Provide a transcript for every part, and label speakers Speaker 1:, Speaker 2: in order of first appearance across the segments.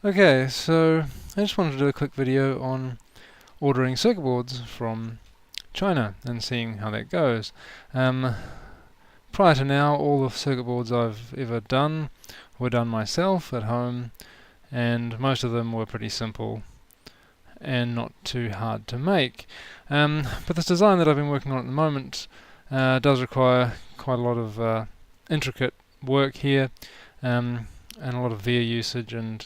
Speaker 1: Okay, so I just wanted to do a quick video on ordering circuit boards from China and seeing how that goes. Prior to now, all the circuit boards I've ever done were done myself at home, and most of them were pretty simple and not too hard to make. But this design that I've been working on at the moment does require quite a lot of intricate work here, and a lot of via usage and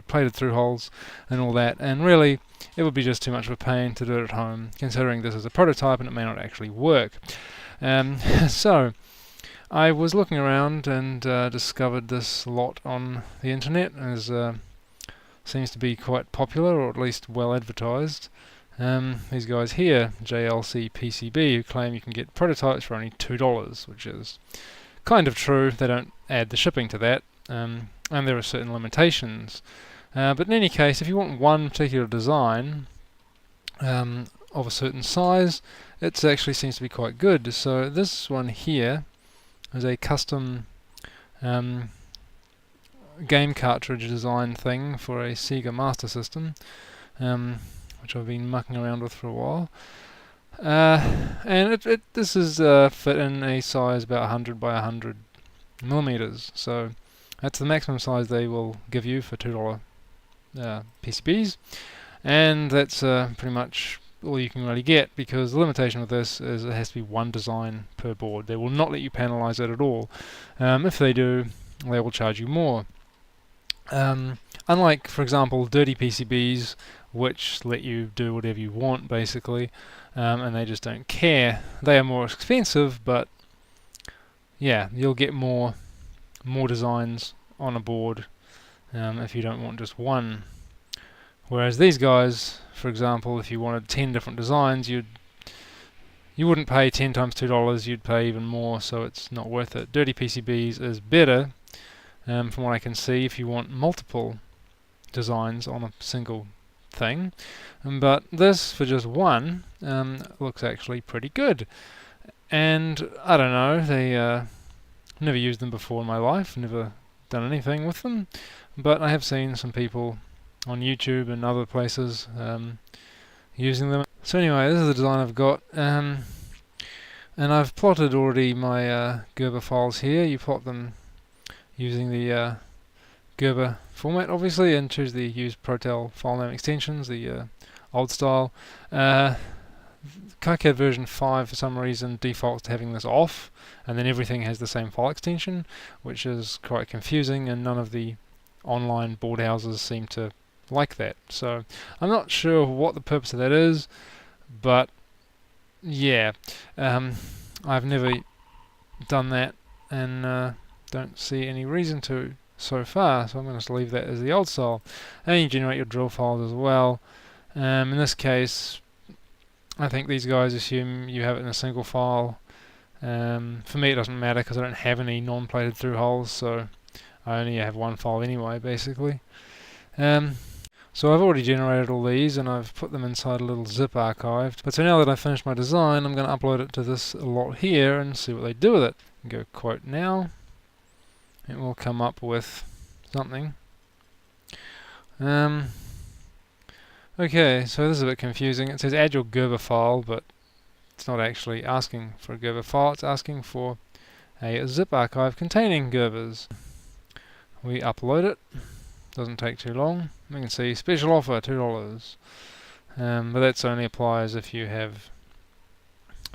Speaker 1: plated through holes and all that, and really it would be just too much of a pain to do it at home, considering this is a prototype and it may not actually work. So I was looking around and discovered this lot on the internet, as seems to be quite popular, or at least well advertised. These guys here, JLCPCB, who claim you can get prototypes for only $2, which is kind of true. They don't add the shipping to that, and there are certain limitations. But in any case, if you want one particular design of a certain size, it actually seems to be quite good. So this one here is a custom game cartridge design thing for a Sega Master System, which I've been mucking around with for a while. And this is fit in a size about 100 by 100 millimeters. So that's the maximum size they will give you for $2 PCBs, and that's pretty much all you can really get, because the limitation with this is it has to be one design per board. They will not let you panelize it at all. If they do, they will charge you more. Unlike, for example, dirty PCBs, which let you do whatever you want basically, and they just don't care. They are more expensive, but yeah, you'll get more designs on a board if you don't want just one. Whereas these guys, for example, if you wanted 10 different designs, you wouldn't pay 10 times $2, you'd pay even more, so it's not worth it. Dirty PCBs is better, from what I can see, if you want multiple designs on a single thing. But this, for just one, looks actually pretty good. And I don't know, they never used them before in my life, never done anything with them, but I have seen some people on YouTube and other places using them. So anyway, this is the design I've got, and I've plotted already my Gerber files here. You plot them using the Gerber format, obviously, and choose the use Protel file name extensions, the old style. KiCad version 5 for some reason defaults to having this off, and then everything has the same file extension, which is quite confusing, and none of the online board houses seem to like that. So I'm not sure what the purpose of that is, but yeah, I've never done that, and don't see any reason to so far, so I'm going to leave that as the old style. And you generate your drill files as well. In this case, I think these guys assume you have it in a single file. For me it doesn't matter, because I don't have any non-plated through holes, so I only have one file anyway, basically. So I've already generated all these, and I've put them inside a little zip archive. But so now that I've finished my design, I'm going to upload it to this lot here and see what they do with it. Go quote now. It will come up with something. Okay, so this is a bit confusing. It says add your Gerber file, but it's not actually asking for a Gerber file, it's asking for a zip archive containing Gerbers. We upload it, doesn't take too long. We can see special offer, $2. But that only applies if you have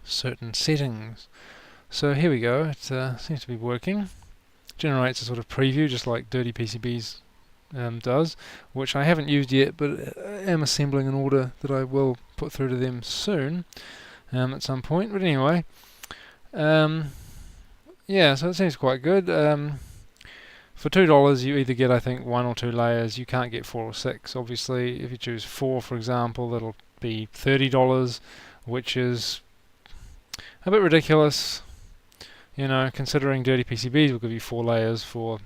Speaker 1: certain settings. So here we go, it seems to be working. Generates a sort of preview, just like Dirty PCBs does, which I haven't used yet, but am assembling an order that I will put through to them soon, at some point. But anyway, yeah, so it seems quite good. For $2 you either get, I think, 1 or 2 layers. You can't get 4 or 6, obviously. If you choose 4, for example, that'll be $30, which is a bit ridiculous. You know, considering Dirty PCBs will give you 4 layers for,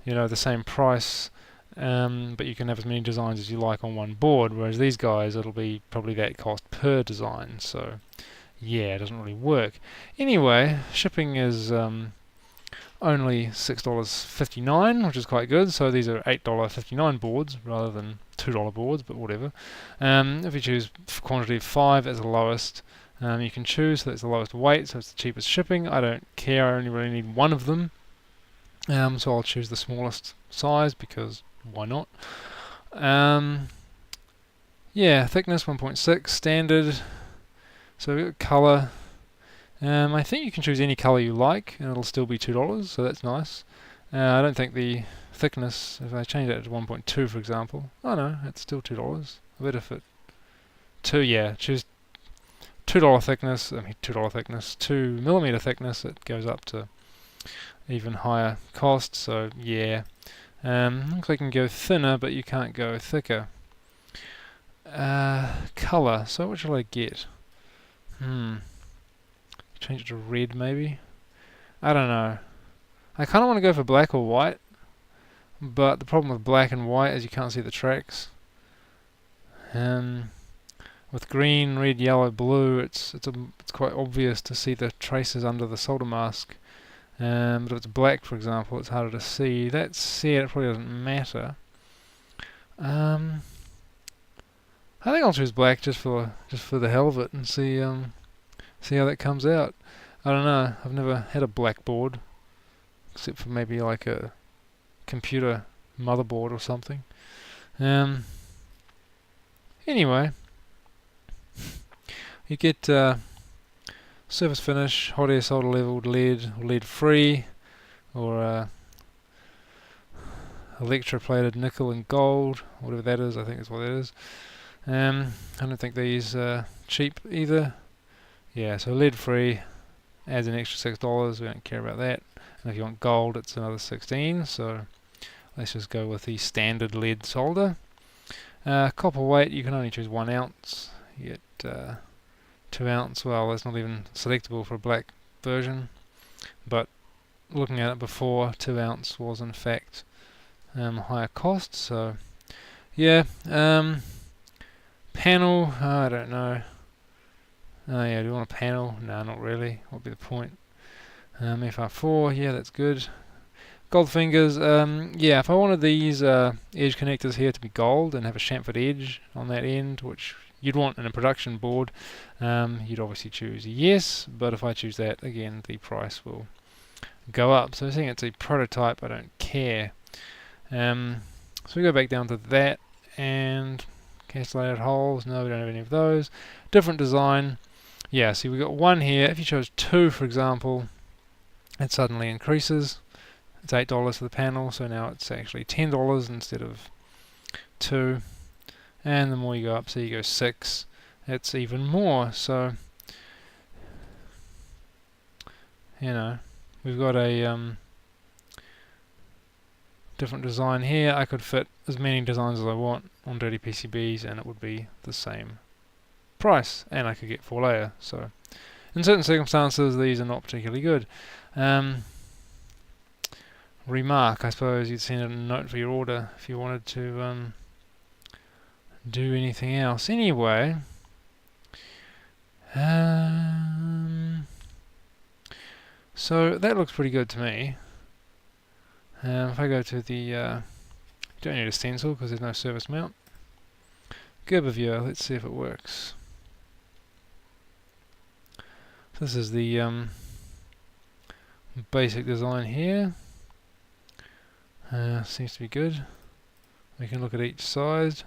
Speaker 1: you know, the same price, but you can have as many designs as you like on one board, whereas these guys, it'll be probably that cost per design, so yeah, it doesn't really work. Anyway, shipping is only $6.59, which is quite good. So these are $8.59 boards rather than $2 boards, but whatever. If you choose quantity of 5 as the lowest, you can choose, so that's the lowest weight, so it's the cheapest shipping. I don't care, I only really need one of them. So I'll choose the smallest size because why not? Yeah, thickness 1.6, standard. So we've got colour. I think you can choose any colour you like and it'll still be $2, so that's nice. I don't think the thickness, if I change that to 1.2 for example, oh no, it's still $2. I bet if it, choose $2 thickness, $2 thickness, 2mm thickness, it goes up to even higher cost, so yeah. Looks like you can go thinner, but you can't go thicker. Colour, so what shall I get? Change it to red maybe? I don't know. I kind of want to go for black or white, but the problem with black and white is you can't see the tracks. With green, red, yellow, blue, it's quite obvious to see the traces under the solder mask. But if it's black, for example, it's harder to see. That said, it probably doesn't matter. I think I'll choose black just for the hell of it and see how that comes out. I don't know. I've never had a black board, except for maybe like a computer motherboard or something. Anyway, you get surface finish, hot air solder leveled lead, or lead free, or electroplated nickel and gold, whatever that is. I think that's what that is. I don't think these are cheap either. Yeah, so lead free adds an extra $6. We don't care about that. And if you want gold, it's another 16. So let's just go with the standard lead solder. Copper weight, you can only choose 1 ounce. You get 2 ounce. Well, that's not even selectable for a black version. But looking at it before, 2 ounce was in fact higher cost. So yeah. Panel, I don't know. Oh yeah, do you want a panel? No, not really. What would be the point? FR4, yeah, that's good. Gold fingers, yeah, if I wanted these edge connectors here to be gold and have a chamfered edge on that end, which you'd want in a production board, you'd obviously choose yes, but if I choose that, again, the price will go up. So seeing it's a prototype, I don't care. So we go back down to that, and castellated holes, no, we don't have any of those. Different design. Yeah, see we got 1 here. If you chose 2, for example, it suddenly increases. It's $8 for the panel, so now it's actually $10 instead of 2. And the more you go up, so you go 6, it's even more. So, you know, we've got a different design here. I could fit as many designs as I want on dirty PCBs and it would be the same price, and I could get 4 layer. So in certain circumstances these are not particularly good. Remark, I suppose you'd send a note for your order if you wanted to do anything else. Anyway, so that looks pretty good to me. If I go to the don't need a stencil because there's no surface mount. Gerber viewer, let's see if it works. This is the basic design here. Seems to be good. We can look at each side.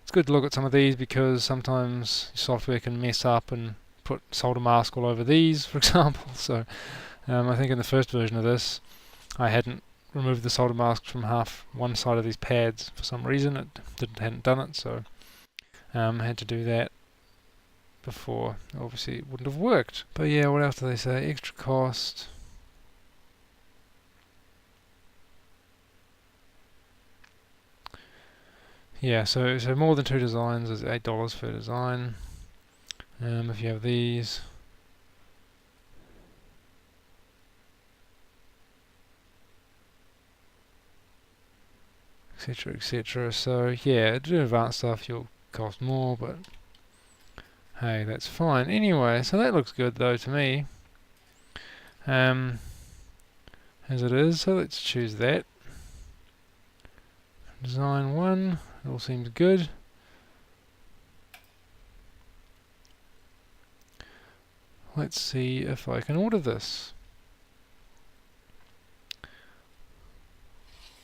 Speaker 1: It's good to look at some of these because sometimes software can mess up and put solder mask all over these, for example. So I think in the first version of this I hadn't removed the solder mask from one side of these pads for some reason. It hadn't done it, so I had to do that before. Obviously it wouldn't have worked. But yeah, what else do they say? Extra cost. Yeah, so more than 2 designs is $8 per design. If you have these, etc, etc. So yeah, to do advanced stuff you'll cost more, but hey, that's fine. Anyway, so that looks good though to me. as it is, so let's choose that. Design 1, it all seems good. Let's see if I can order this.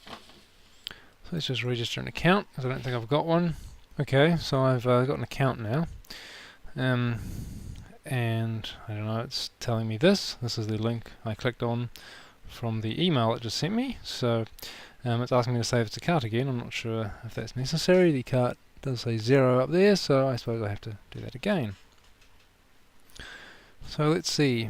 Speaker 1: So let's just register an account, because I don't think I've got one. Okay, so I've got an account now. And I don't know, it's telling me this. This is the link I clicked on from the email it just sent me. So it's asking me to save it to cart again. I'm not sure if that's necessary. The cart does say 0 up there, so I suppose I have to do that again. So let's see.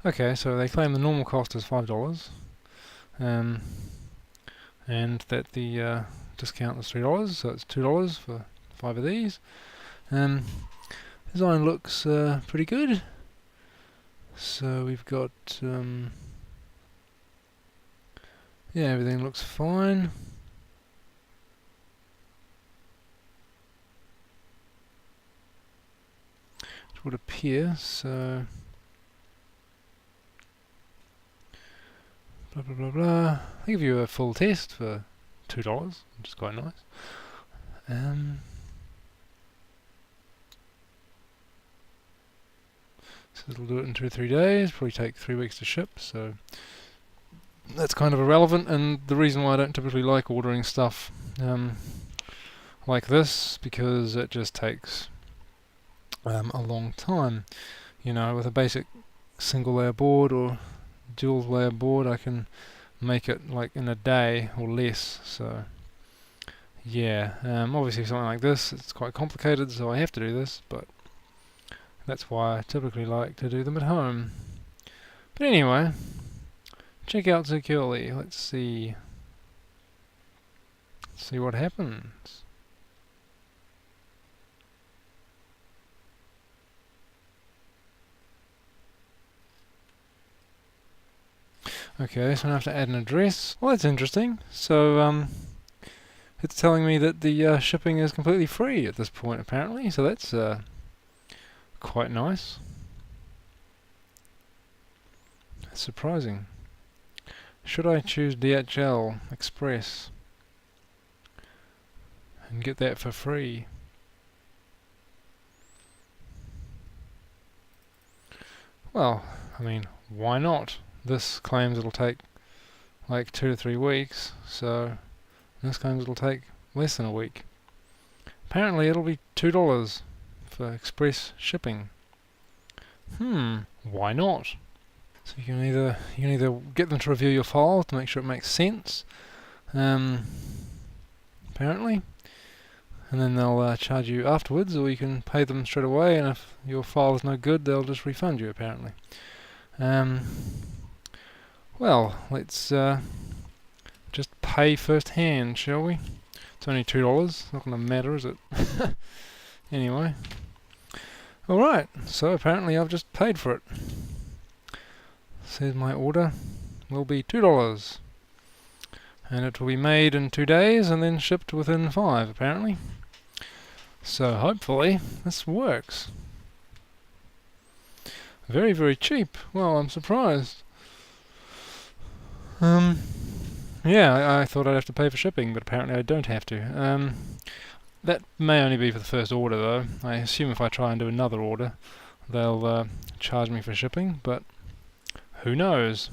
Speaker 1: Okay, so they claim the normal cost is $5, and that the discount is $3, so it's $2 for 5 of these. Design looks pretty good. So we've got yeah, everything looks fine. It would appear, so blah blah blah blah. They give you a full test for $2, which is quite nice. So it'll do it in 2 or 3 days, probably take 3 weeks to ship, so that's kind of irrelevant, and the reason why I don't typically like ordering stuff like this, because it just takes a long time. You know, with a basic single layer board or dual layer board, I can make it like in a day or less. So yeah, obviously something like this, it's quite complicated, so I have to do this, but that's why I typically like to do them at home. But anyway, check out securely. Let's see what happens. Okay, so I have to add an address. Well, that's interesting. So it's telling me that the shipping is completely free at this point, apparently. So that's quite nice. That's surprising. Should I choose DHL Express and get that for free? Well, I mean, why not? This claims it'll take like 2 to 3 weeks, so this claims it'll take less than a week. Apparently it'll be $2 for express shipping. Why not? So you can either get them to review your file to make sure it makes sense, apparently, and then they'll charge you afterwards, or you can pay them straight away, and if your file is no good, they'll just refund you, apparently. Well, let's just pay first hand, shall we? It's only $2, not going to matter, is it? Anyway. Alright, so apparently I've just paid for it. Says my order will be $2. And it will be made in 2 days and then shipped within 5, apparently. So hopefully this works. Very, very cheap. Well, I'm surprised. Yeah, I thought I'd have to pay for shipping, but apparently I don't have to. That may only be for the first order, though. I assume if I try and do another order, they'll charge me for shipping, but who knows?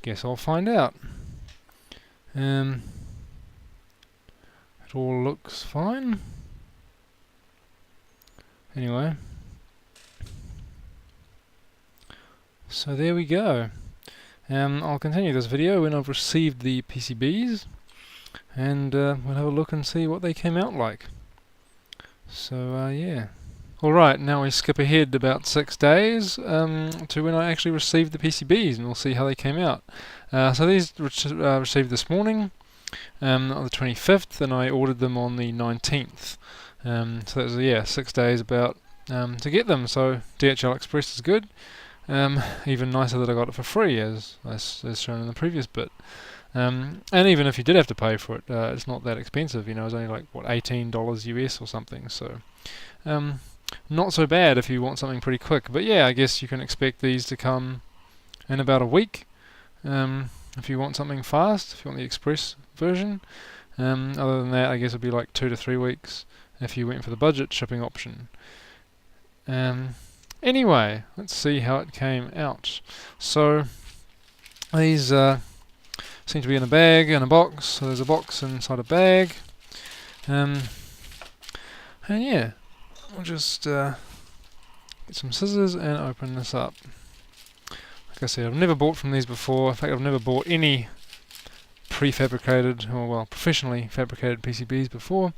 Speaker 1: Guess I'll find out. It all looks fine. Anyway. So there we go. I'll continue this video when I've received the PCBs, and we'll have a look and see what they came out like. So yeah. Alright, now we skip ahead about 6 days to when I actually received the PCBs, and we'll see how they came out. So these received this morning, on the 25th, and I ordered them on the 19th. So that was, yeah, 6 days about to get them, so DHL Express is good. Even nicer that I got it for free, as shown in the previous bit. And even if you did have to pay for it, it's not that expensive. It's only like what, $18 US or something. So not so bad if you want something pretty quick. But yeah, I guess you can expect these to come in about a week. If you want something fast, if you want the express version. Other than that, I guess it'd be like 2 to 3 weeks if you went for the budget shipping option. Anyway, let's see how it came out. So these seem to be in a bag, in a box. So there's a box inside a bag. And yeah, we'll just get some scissors and open this up. Like I said, I've never bought from these before. In fact, I've never bought any prefabricated, or well, professionally fabricated PCBs before.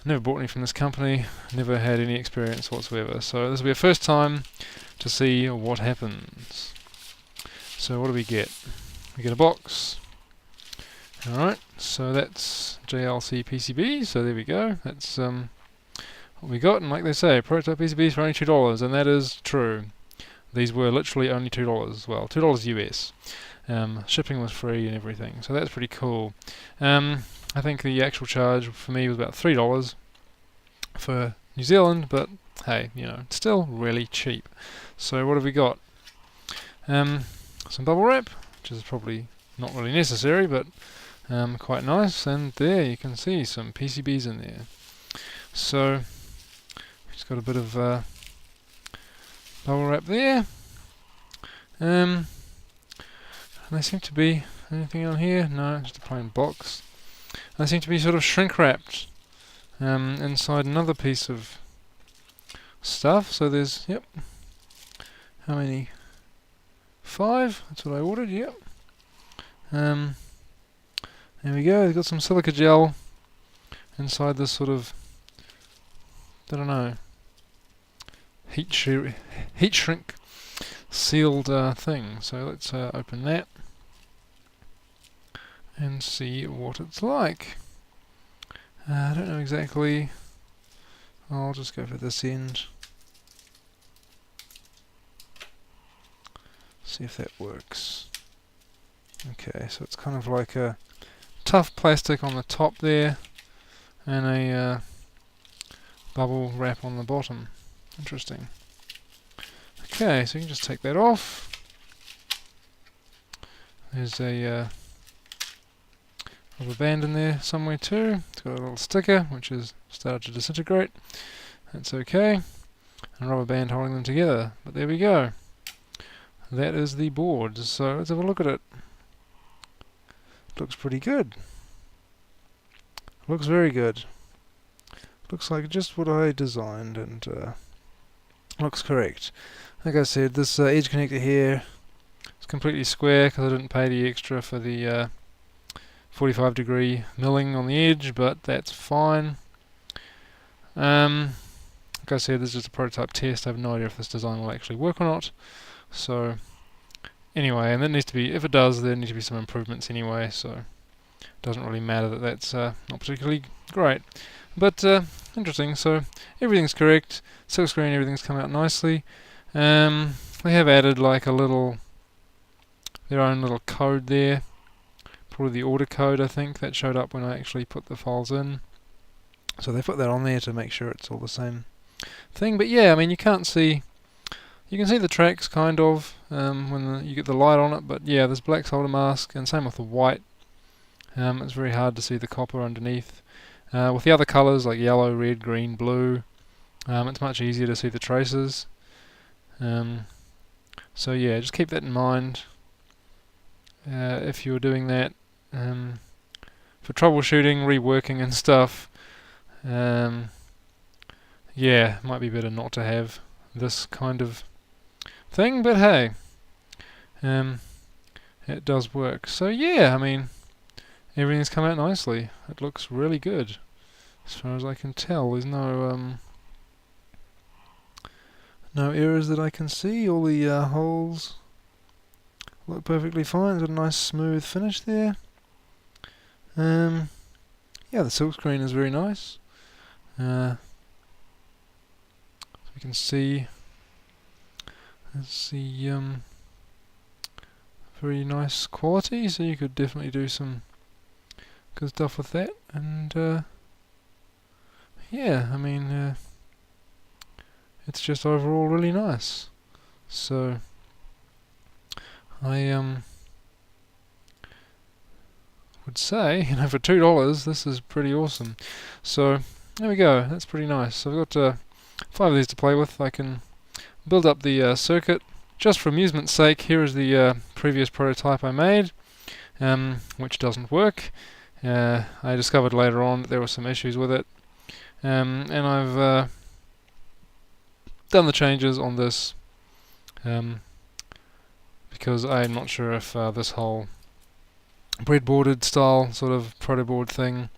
Speaker 1: Never bought any from this company, never had any experience whatsoever. So this will be a first time to see what happens. So what do we get? We get a box. Alright, so that's JLCPCB, so there we go. That's what we got, and like they say, prototype PCBs for only $2, and that is true. These were literally only $2, well, $2 US. Shipping was free and everything, so that's pretty cool. I think the actual charge for me was about $3 for New Zealand, but hey, it's still really cheap. So what have we got? Some bubble wrap, which is probably not really necessary, but quite nice. And there you can see some PCBs in there. So just got a bit of bubble wrap there. And they seem to be anything on here? No, just a plain box. They seem to be sort of shrink wrapped inside another piece of stuff. So there's, yep, how many? 5, that's what I ordered, yep. There we go, they've got some silica gel inside this sort of, I don't know, heat shrink sealed thing. So let's open that and see what it's like. I don't know exactly. I'll just go for this end. See if that works. Okay, so it's kind of like a tough plastic on the top there and a bubble wrap on the bottom. Interesting. Okay, so you can just take that off. There's a rubber band in there somewhere too. It's got a little sticker which has started to disintegrate. That's okay. And a rubber band holding them together. But there we go. That is the board. So let's have a look at it. Looks pretty good. Looks very good. Looks like just what I designed, and looks correct. Like I said, this edge connector here is completely square because I didn't pay the extra for the 45-degree milling on the edge, but that's fine. Like I said, this is just a prototype test. I have no idea if this design will actually work or not. So anyway, and that needs to be, if it does, there need to be some improvements anyway, so it doesn't really matter that that's not particularly great. But interesting, so everything's correct, silk screen, everything's come out nicely. They have added like a little, their own little code there, probably the order code I think, that showed up when I actually put the files in. So they put that on there to make sure it's all the same thing. But yeah, I mean, you can't see, you can see the tracks kind of when you get the light on it, but yeah, there's black solder mask, and same with the white. It's very hard to see the copper underneath. With the other colours like yellow, red, green, blue, it's much easier to see the traces. So yeah, just keep that in mind if you're doing that for troubleshooting, reworking and stuff. Yeah, it might be better not to have this kind of thing, but hey, it does work. So yeah, I mean, everything's come out nicely. It looks really good as far as I can tell. There's no no errors that I can see. All the holes look perfectly fine. It's got a nice smooth finish there. Yeah, the silk screen is very nice. So we can see, let's see, very nice quality, so you could definitely do some good stuff with that. And yeah, I mean, it's just overall really nice. So I would say, you know, for $2 this is pretty awesome. So there we go, that's pretty nice. So I've got 5 of these to play with. I can build up the circuit. Just for amusement's sake, here is the previous prototype I made, which doesn't work. I discovered later on that there were some issues with it, and I've done the changes on this because I'm not sure if this whole breadboarded style sort of protoboard thing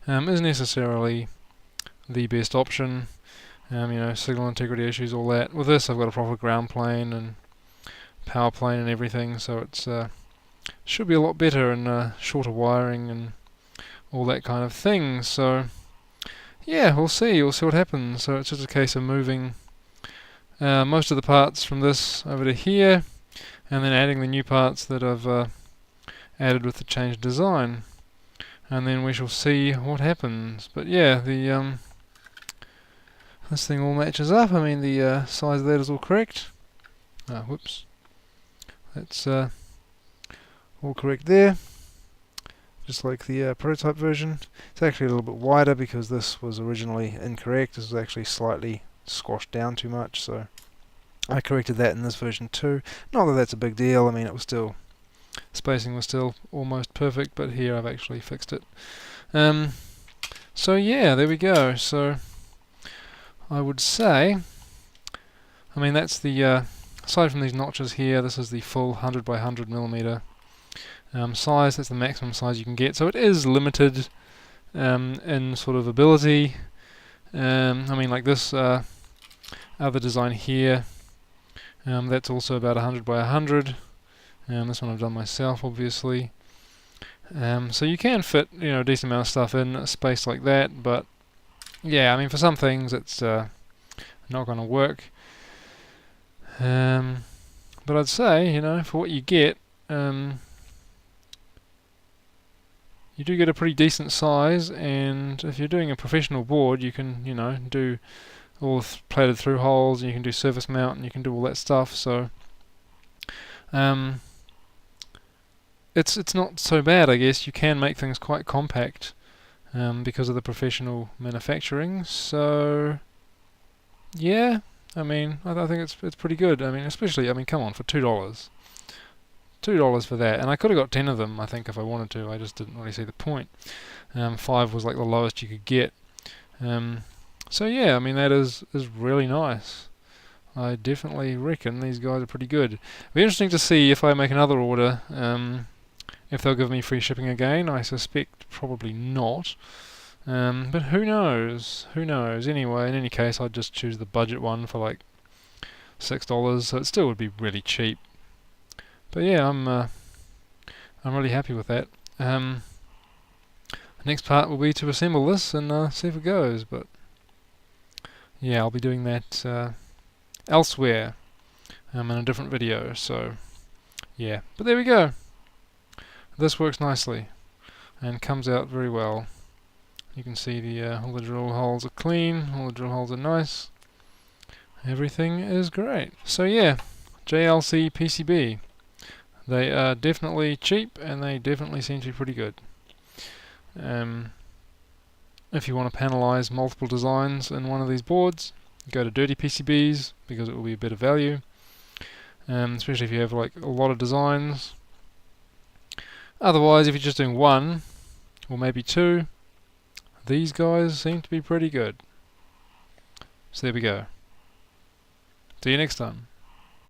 Speaker 1: is necessarily the best option. You know, signal integrity issues, all that. With this I've got a proper ground plane and power plane and everything, so it's should be a lot better, and shorter wiring and all that kind of thing. So yeah, we'll see what happens. So it's just a case of moving most of the parts from this over to here, and then adding the new parts that I've added with the changed design, and then we shall see what happens. But yeah, the this thing all matches up. I mean, the size of that is all correct. Whoops. That's all correct there. Just like the prototype version. It's actually a little bit wider because this was originally incorrect. This was actually slightly squashed down too much, so I corrected that in this version too. Not that that's a big deal. I mean, it was still, spacing was still almost perfect, but here I've actually fixed it. So yeah, there we go. So I would say, I mean, that's the aside from these notches here, this is the full 100 by 100 millimeter size. That's the maximum size you can get, so it is limited in sort of ability. I mean, like this other design here, that's also about 100 by 100. This one I've done myself, obviously. So you can fit, you know, a decent amount of stuff in a space like that, but yeah, I mean, for some things it's not going to work. But I'd say, you know, for what you get, you do get a pretty decent size, and if you're doing a professional board, you can, you know, do all plated through holes, and you can do surface mount, and you can do all that stuff. So it's not so bad, I guess. You can make things quite compact because of the professional manufacturing. So yeah, I mean, I think it's pretty good. I mean, especially, I mean, come on, for $2. $2 for that, and I could have got 10 of them, I think, if I wanted to. I just didn't really see the point. 5 was like the lowest you could get. So yeah, I mean, that is really nice. I definitely reckon these guys are pretty good. It'll be interesting to see if I make another order, if they'll give me free shipping again. I suspect probably not. But who knows? Who knows? Anyway, in any case, I'd just choose the budget one for like $6, so it still would be really cheap. But yeah, I'm really happy with that. The next part will be to assemble this and see if it goes. But yeah, I'll be doing that elsewhere in a different video. So yeah, but there we go. This works nicely and comes out very well. You can see the all the drill holes are clean, all the drill holes are nice. Everything is great. So yeah, JLCPCB. They are definitely cheap, and they definitely seem to be pretty good. If you want to panelize multiple designs in one of these boards, go to dirty PCBs, because it will be a better value. Especially if you have like a lot of designs. Otherwise, if you're just doing one, or maybe two, these guys seem to be pretty good. So there we go. See you next time.